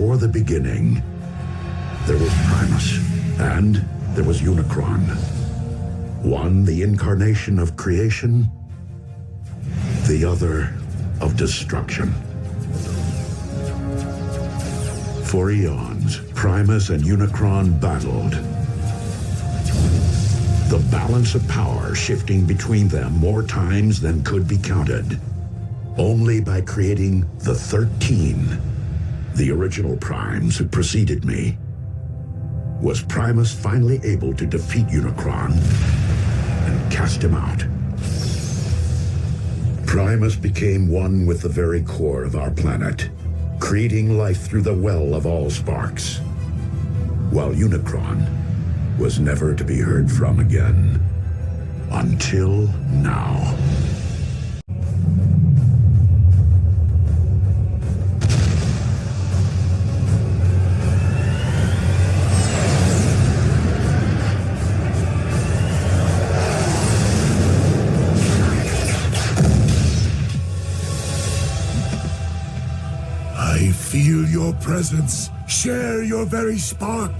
before the beginning, there was Primus, and there was Unicron. One the incarnation of creation, the other of destruction. For eons, Primus and Unicron battled. The balance of power shifting between them more times than could be counted. Only by creating the 13, the original primes who preceded me, was Primus finally able to defeat Unicron and cast him out. Primus became one with the very core of our planet, creating life through the well of all sparks, while Unicron was never to be heard from again. Until now. I feel your presence, share your very spark.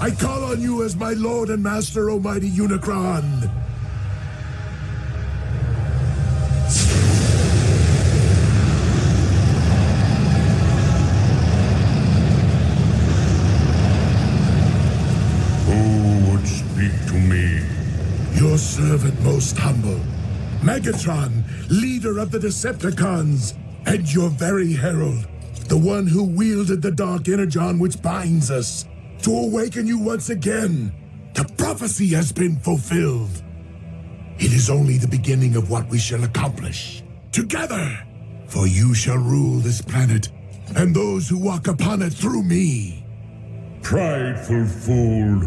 I call on you as my lord and master, almighty Unicron. Who would speak to me? Your servant most humble, Megatron, leader of the Decepticons, and your very herald, the one who wielded the dark energon which binds us, to awaken you once again. The prophecy has been fulfilled. It is only the beginning of what we shall accomplish together. For you shall rule this planet, and those who walk upon it through me. Prideful fool.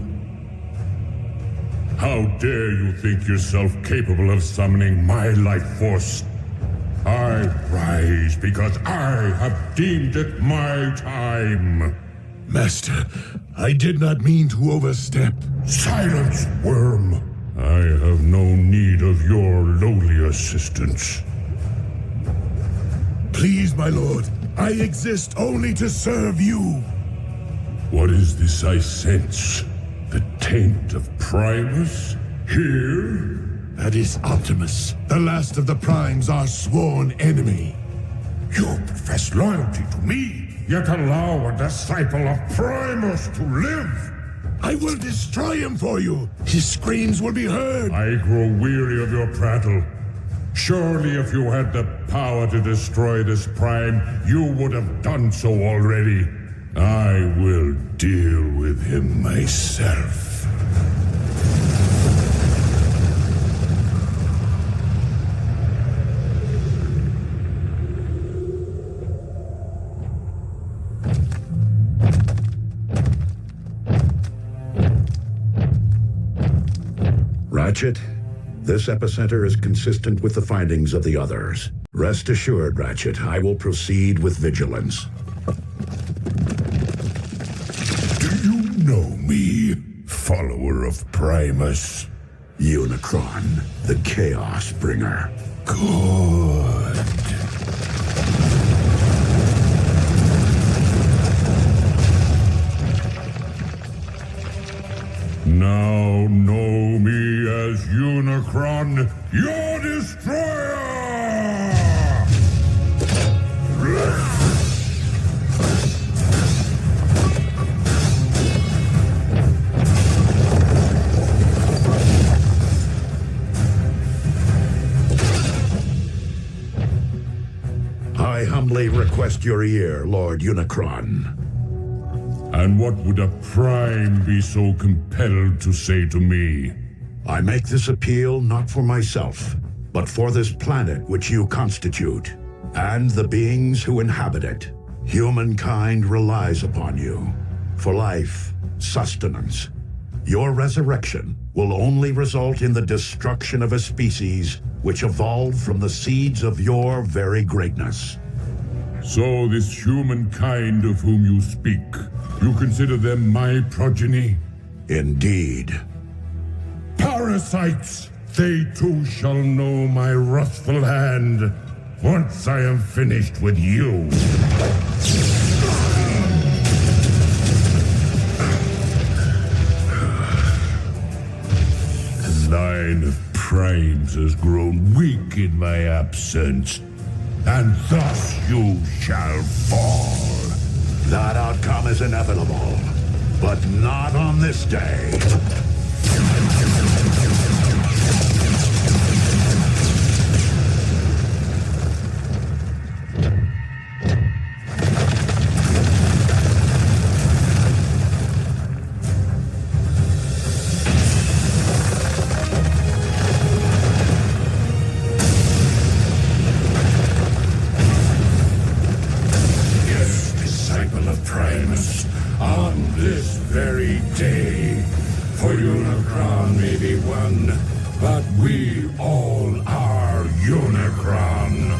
How dare you think yourself capable of summoning my life force? I rise because I have deemed it my time. Master, I did not mean to overstep. Silence, worm. I have no need of your lowly assistance. Please, my lord, I exist only to serve you. What is this I sense? The taint of Primus? Here? That is Optimus, the last of the Primes, our sworn enemy. You profess loyalty to me, yet allow a disciple of Primus to live? I will destroy him for you. His screams will be heard. I grow weary of your prattle. Surely if you had the power to destroy this Prime, you would have done so already. I will deal with him myself. Ratchet, this epicenter is consistent with the findings of the others. Rest assured, Ratchet, I will proceed with vigilance. Do you know me, follower of Primus? Unicron, the Chaos Bringer. Good. Now know me as Unicron, your destroyer! I humbly request your ear, Lord Unicron. And what would a Prime be so compelled to say to me? I make this appeal not for myself, but for this planet which you constitute, and the beings who inhabit it. Humankind relies upon you for life, sustenance. Your resurrection will only result in the destruction of a species which evolved from the seeds of your very greatness. So this humankind of whom you speak, you consider them my progeny? Indeed. Parasites! They too shall know my wrathful hand once I am finished with you. line of primes has grown weak in my absence, and thus you shall fall. That outcome is inevitable, but not on this day. On this very day, for Unicron may be one, but we all are Unicron.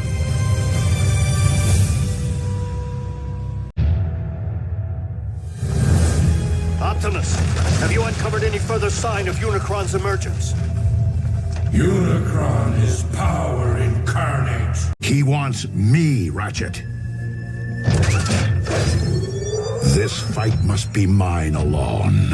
Optimus, have you uncovered any further sign of Unicron's emergence? Unicron is power incarnate. He wants me, Ratchet. This fight must be mine alone.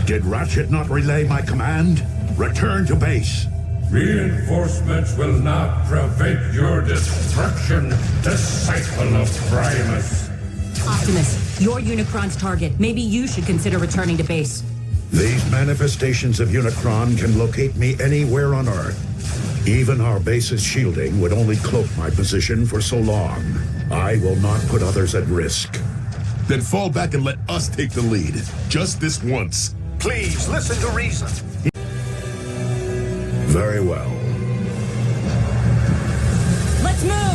Did Ratchet not relay my command? Return to base. Reinforcements will not prevent your destruction, disciple of Primus. Optimus, you're Unicron's target. Maybe you should consider returning to base. These manifestations of Unicron can locate me anywhere on Earth. Even our base's shielding would only cloak my position for so long. I will not put others at risk. Then fall back and let us take the lead. Just this once. Please, listen to reason. Very well. Let's move!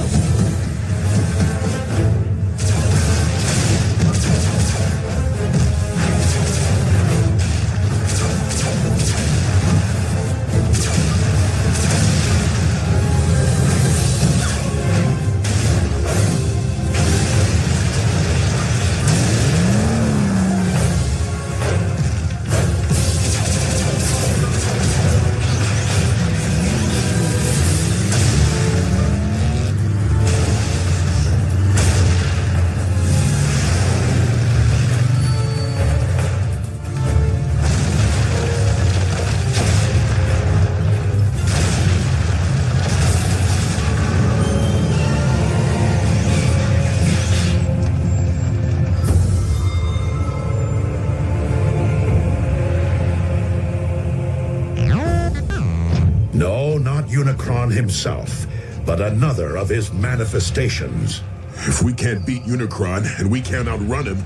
No, not Unicron himself, but another of his manifestations. If we can't beat Unicron and we can't outrun him,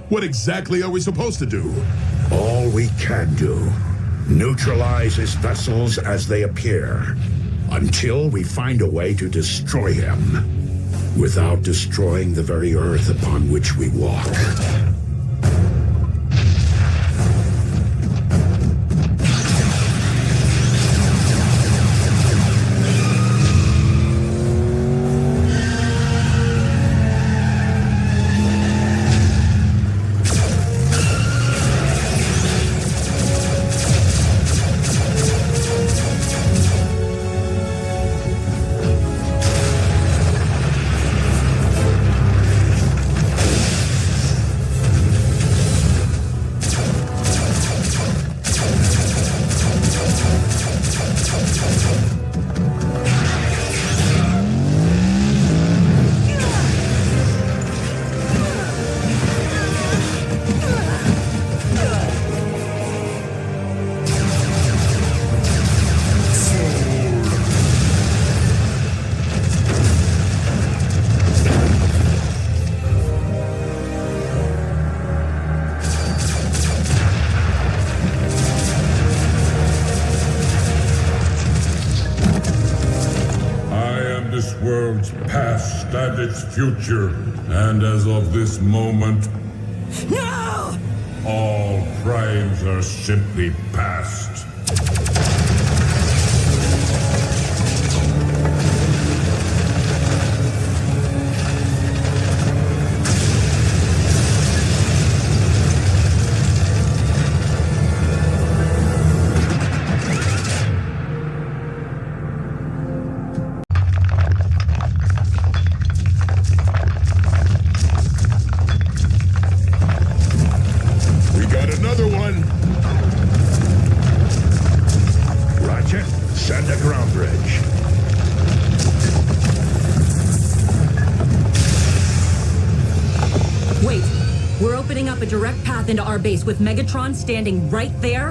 what exactly are we supposed to do? All we can do. Neutralize his vessels as they appear, until we find a way to destroy him, without destroying the very earth upon which we walk. understand its future, and as of this moment, No! all crimes are simply past. We got another one. Roger. Send a ground bridge. Wait. We're opening up a direct path into our base with Megatron standing right there?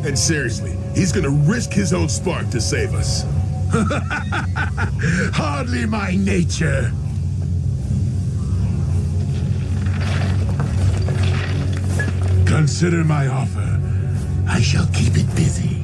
And seriously, he's gonna risk his own spark to save us. Hardly my nature. Consider my offer. I shall keep it busy.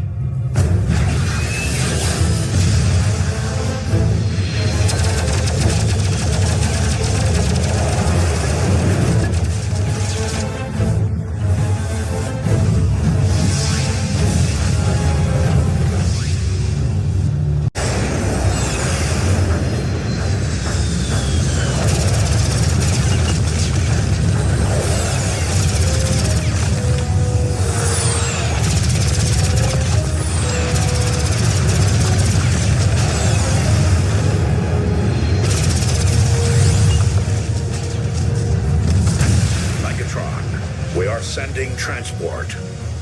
Megatron, we are sending transport.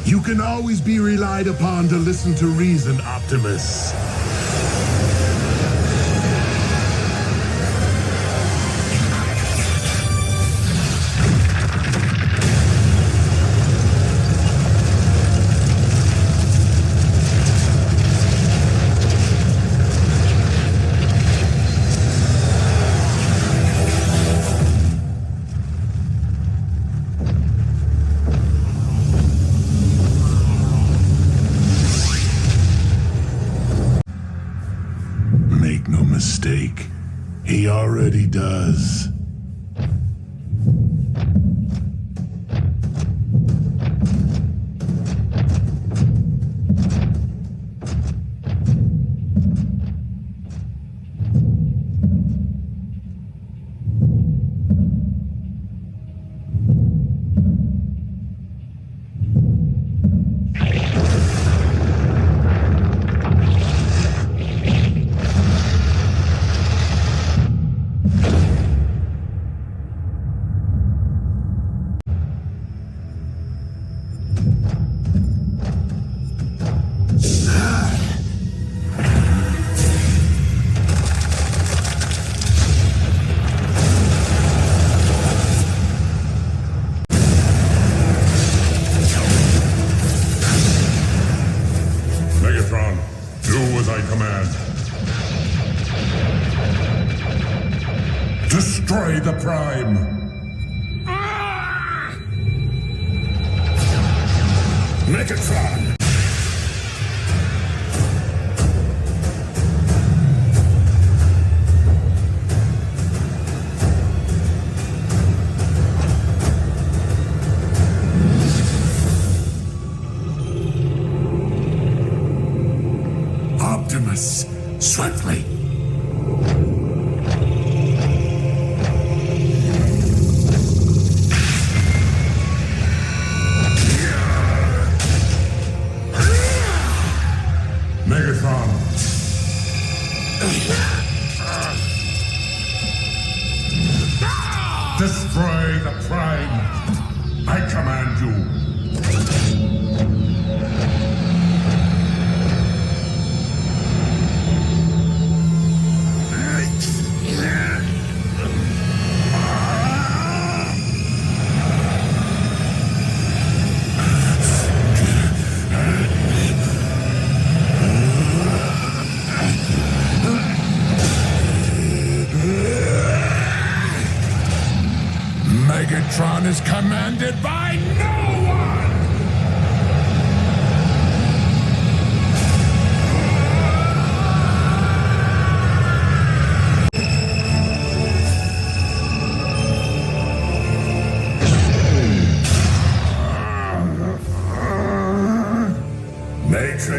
You can always be relied upon to listen to reason, Optimus. Make no mistake, he already does. Megatron, do as I command. Destroy the Prime! Megatron! Optimus, swiftly! Megatron! Destroy the Prime! I command you! Megatron is commanded by no one!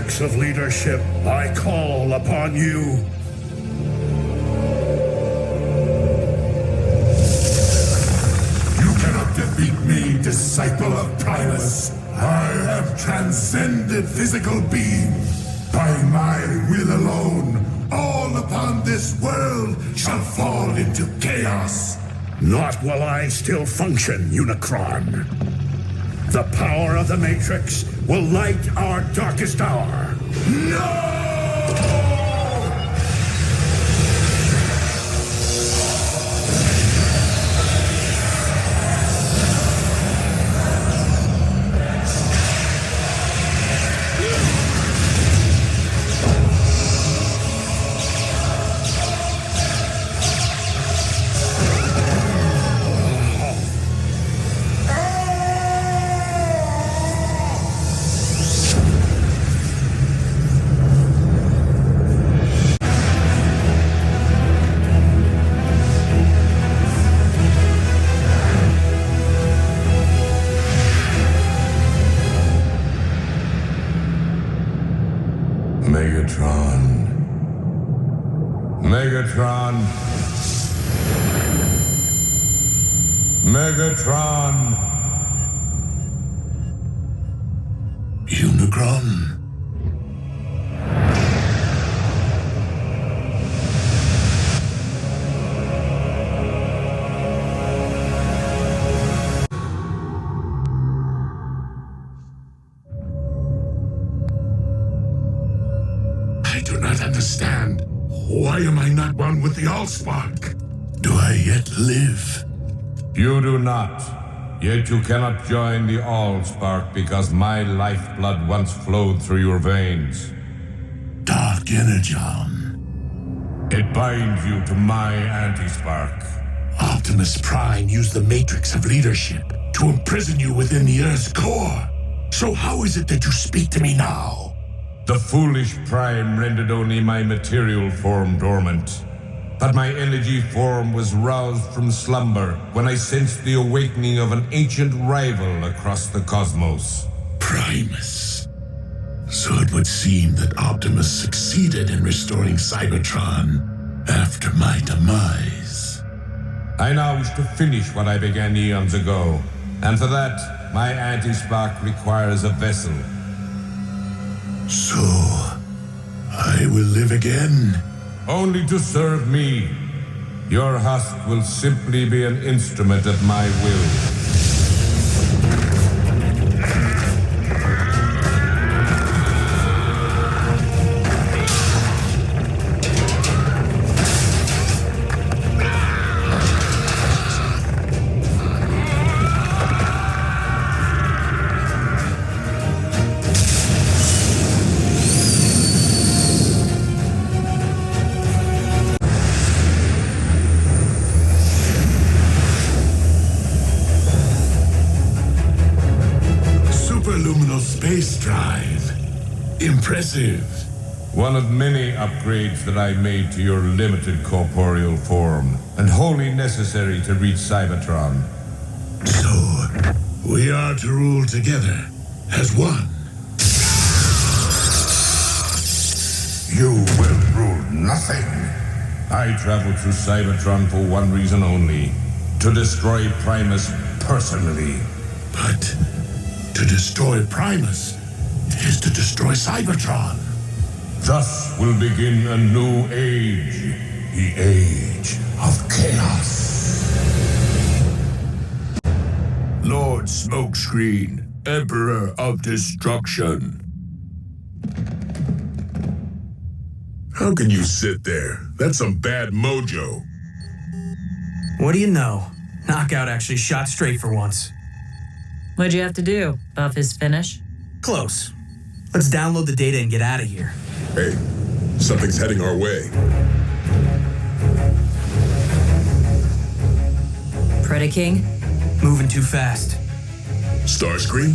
Matrix of leadership, I call upon you. You cannot defeat me, disciple of Primus. I have transcended physical being. By my will alone, all upon this world shall fall into chaos. Not while I still function, Unicron. The power of the Matrix will light our darkest hour. No! Megatron. Megatron. Unicron. I do not understand. Why am I not one with the Allspark? Do I yet live? You do not. Yet you cannot join the Allspark because my lifeblood once flowed through your veins. Dark Energon. It binds you to my anti-spark. Optimus Prime used the Matrix of leadership to imprison you within the Earth's core. So how is it that you speak to me now? The foolish Prime rendered only my material form dormant. But my energy form was roused from slumber when I sensed the awakening of an ancient rival across the cosmos. Primus. So it would seem that Optimus succeeded in restoring Cybertron after my demise. I now wish to finish what I began eons ago, and for that, my anti-spark requires a vessel. So, I will live again? Only to serve me. Your husk will simply be an instrument at my will. Superluminal space drive. Impressive. One of many upgrades that I made to your limited corporeal form, and wholly necessary to reach Cybertron. So, we are to rule together as one. You will rule nothing. I traveled through Cybertron for one reason only: to destroy Primus personally. But to destroy Primus is to destroy Cybertron. Thus will begin a new age, the age of chaos. Lord Smokescreen, Emperor of Destruction. How can you sit there? That's some bad mojo. What do you know? Knockout actually shot straight for once. What'd you have to do? Buff his finish? Close. Let's download the data and get out of here. Hey, something's heading our way. Predaking? Moving too fast. Starscream?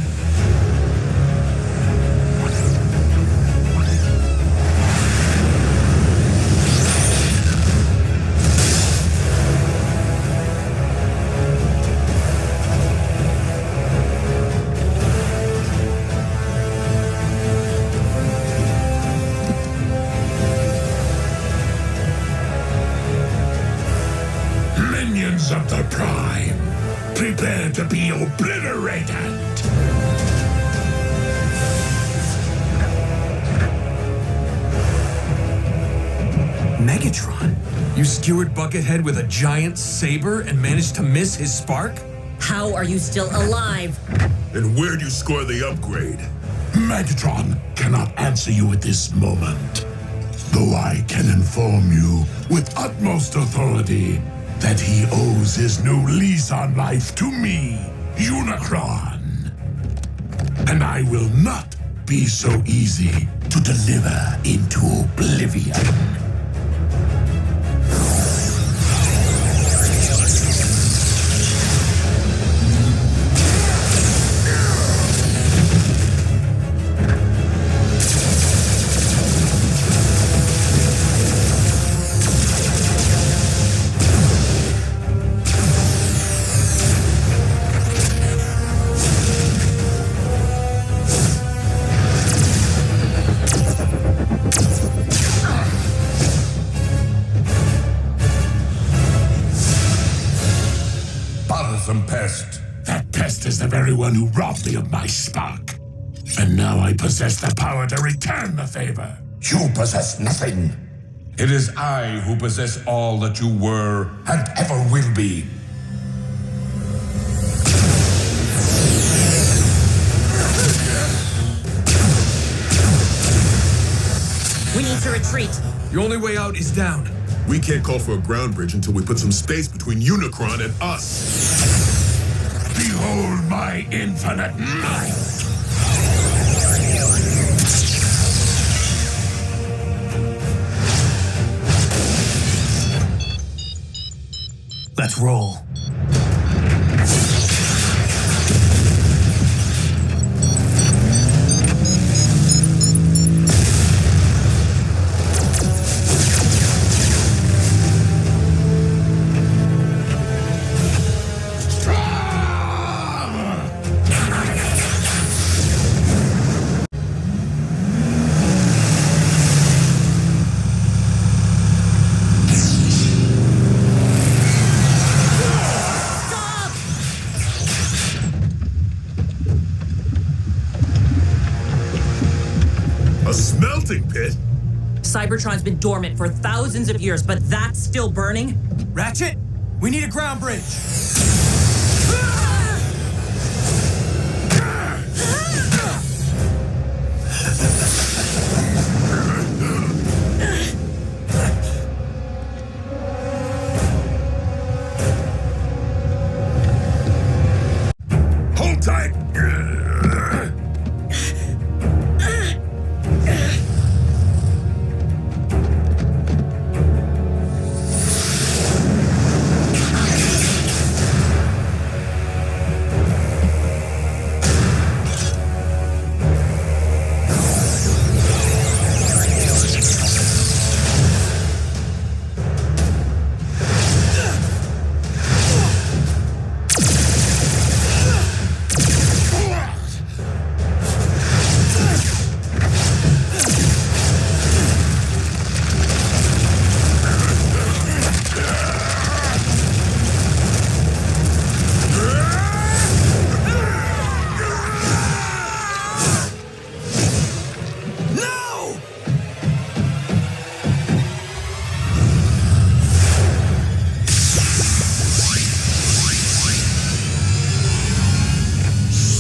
Prime. Prepare to be obliterated. Megatron? You skewered Buckethead with a giant saber and managed to miss his spark? How are you still alive? And where'd you score the upgrade? Megatron cannot answer you at this moment, though I can inform you with utmost authority that he owes his new lease on life to me, Unicron. And I will not be so easy to deliver into oblivion. Bothersome pest. That pest is the very one who robbed me of my spark. And now I possess the power to return the favor. You possess nothing. It is I who possess all that you were and ever will be. We need to retreat. The only way out is down. We can't call for a ground bridge until we put some space between Unicron and us. Behold my infinite might! Let's roll. A smelting pit? Cybertron's been dormant for thousands of years, but that's still burning? Ratchet, we need a ground bridge. Hold tight!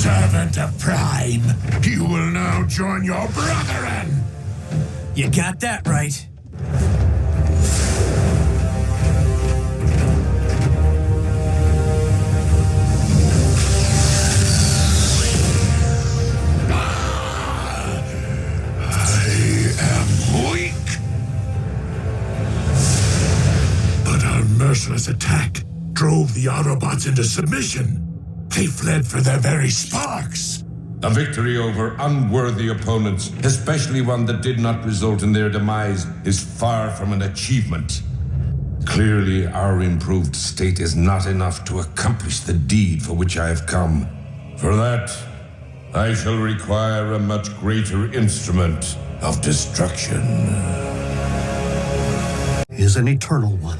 Servant of Prime, you will now join your brethren! You got that right. I am weak. But our merciless attack drove the Autobots into submission. They fled for their very sparks. A victory over unworthy opponents, especially one that did not result in their demise, is far from an achievement. Clearly, our improved state is not enough to accomplish the deed for which I have come. For that, I shall require a much greater instrument of destruction. Is an eternal one.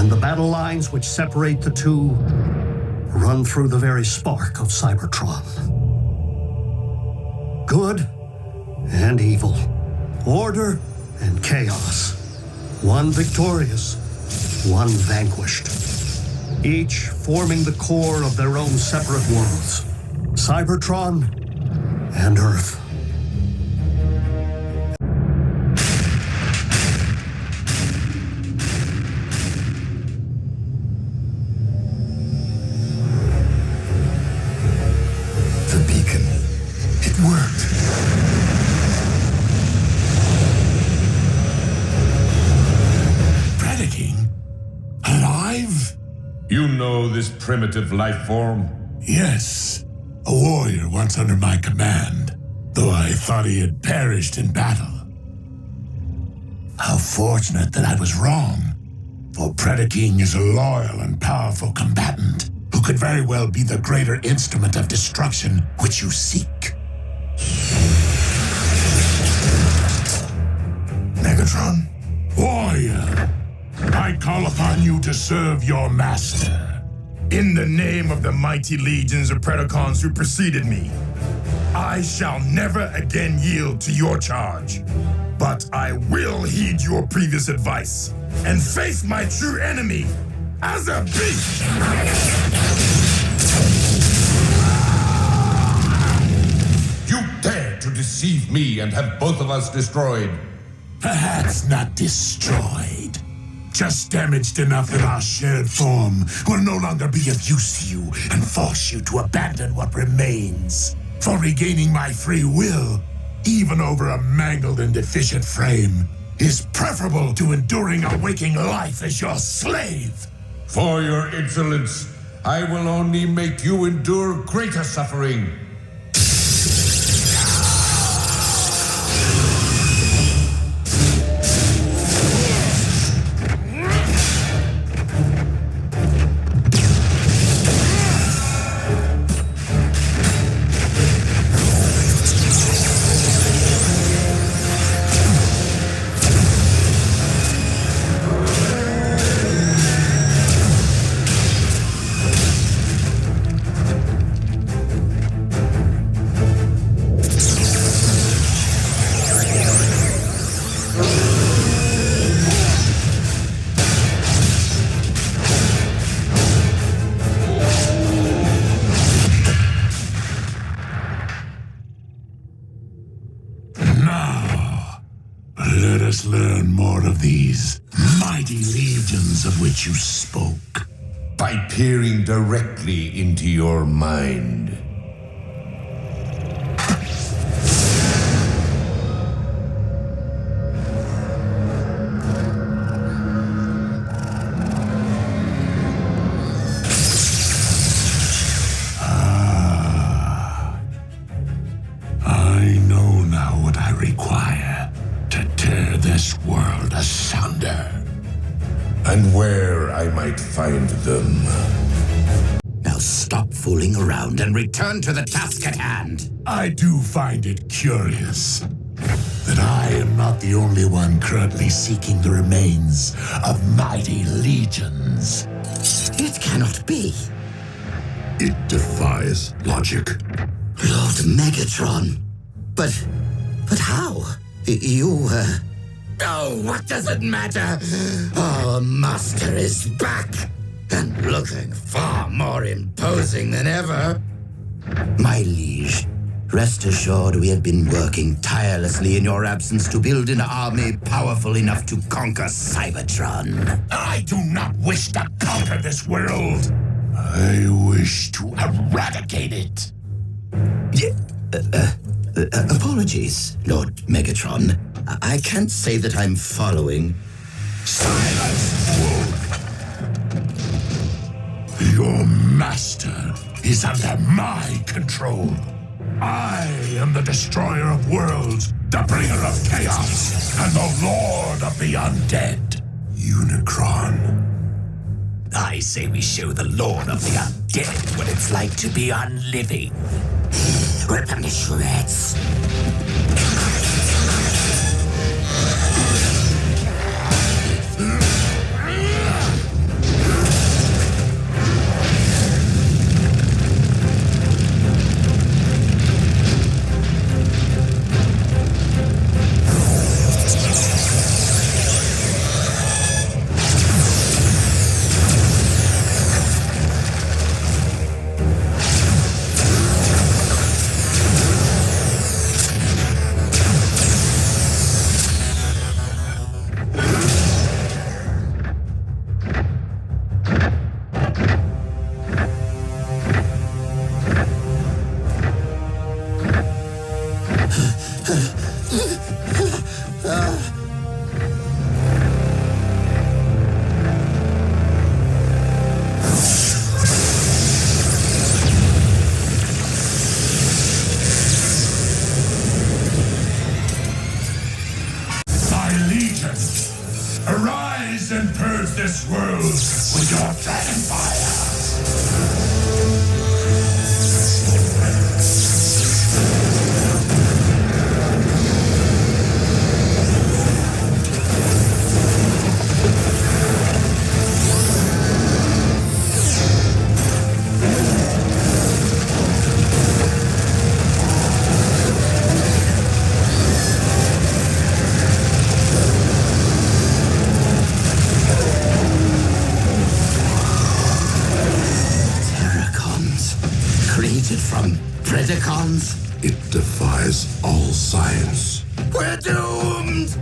And the battle lines which separate the two run through the very spark of Cybertron. Good and evil, order and chaos. One victorious, one vanquished. Each forming the core of their own separate worlds. Cybertron and Earth. The beacon. It worked. Predaking? Alive? You know this primitive life form? Yes. A warrior once under my command, though I thought he had perished in battle. How fortunate that I was wrong, for Predaking is a loyal and powerful combatant who could very well be the greater instrument of destruction which you seek. Megatron? Warrior, I call upon you to serve your master. In the name of the mighty legions of Predacons who preceded me, I shall never again yield to your charge. But I will heed your previous advice and face my true enemy as a beast! You dare to deceive me and have both of us destroyed. Perhaps not destroyed. Just damaged enough that our shared form will no longer be of use to you and force you to abandon what remains. For regaining my free will, even over a mangled and deficient frame, is preferable to enduring a waking life as your slave. For your insolence, I will only make you endure greater suffering. Let us learn more of these mighty legions of which you spoke. By peering directly into your mind. I know now what I require to tear this world asunder. And where I might find them. Now stop fooling around and return to the task at hand. I do find it curious that I am not the only one currently seeking the remains of mighty legions. It cannot be. It defies logic. Lord Megatron. But how? Oh, what does it matter? Our master is back, and looking far more imposing than ever. My liege, rest assured we have been working tirelessly in your absence to build an army powerful enough to conquer Cybertron. I do not wish to conquer this world. I wish to eradicate it. Apologies, Lord Megatron. I can't say that I'm following. Silence, fool! Your master is under my control. I am the destroyer of worlds, the bringer of chaos, and the lord of the undead. Unicron. I say we show the Lord of the Undead what it's like to be unliving. Rip them to shreds. worlds with your dragonfire. From Predacons? It defies all science. We're doomed!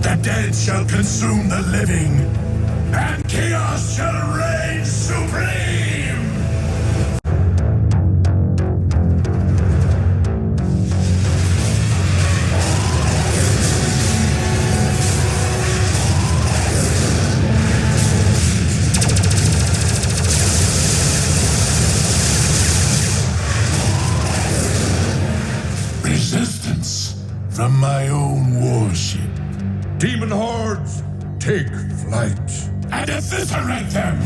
The dead shall consume the living, and chaos shall reign supreme! Resistance from my own warship. Demon hordes, take flight. And eviscerate them!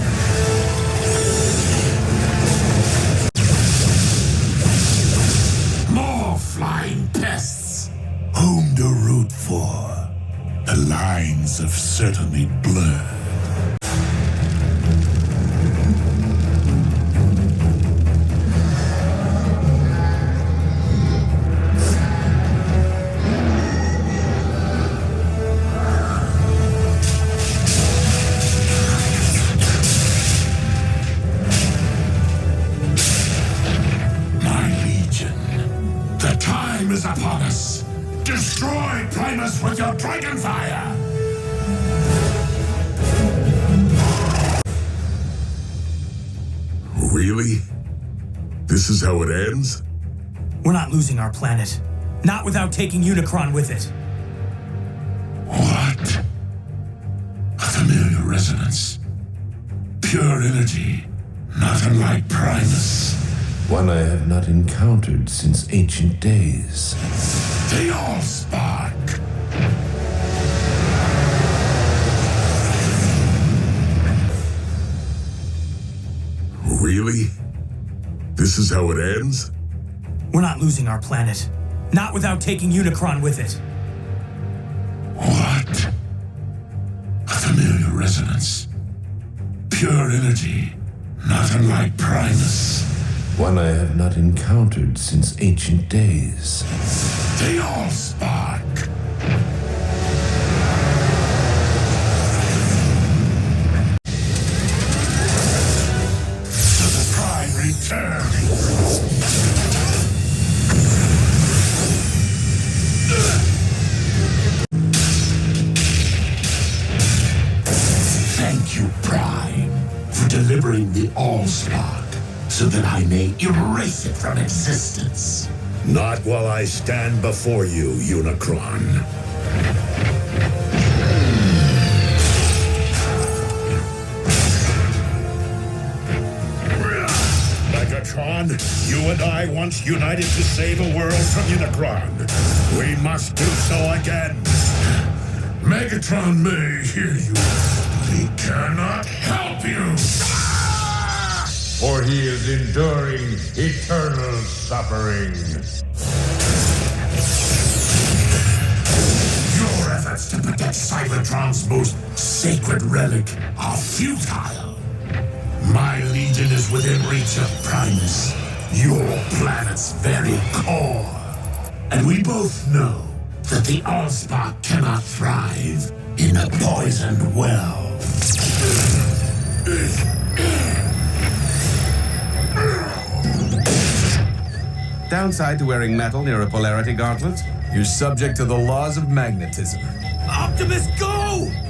More flying pests! Whom to root for? The lines have certainly blurred. Is upon us. Destroy Primus with your dragonfire! Really? This is how it ends? We're not losing our planet. Not without taking Unicron with it. What? A familiar resonance. Pure energy. Not unlike Primus. One I have not encountered since ancient days. The Allspark! Really? This is how it ends? We're not losing our planet. Not without taking Unicron with it. What? A familiar resonance. Pure energy. Not unlike Primus. One I have not encountered since ancient days. The Allspark! So the Prime returns! Thank you, Prime, for delivering the Allspark. So that I may erase it from existence. Not while I stand before you, Unicron. Megatron, you and I once united to save a world from Unicron. We must do so again. Megatron may hear you, but he cannot help you. For he is enduring eternal suffering. Your efforts to protect Cybertron's most sacred relic are futile. My legion is within reach of Primus, your planet's very core. And we both know that the Allspark cannot thrive in a poisoned well. Downside to wearing metal near a polarity gauntlet? You're subject to the laws of magnetism. Optimus, go!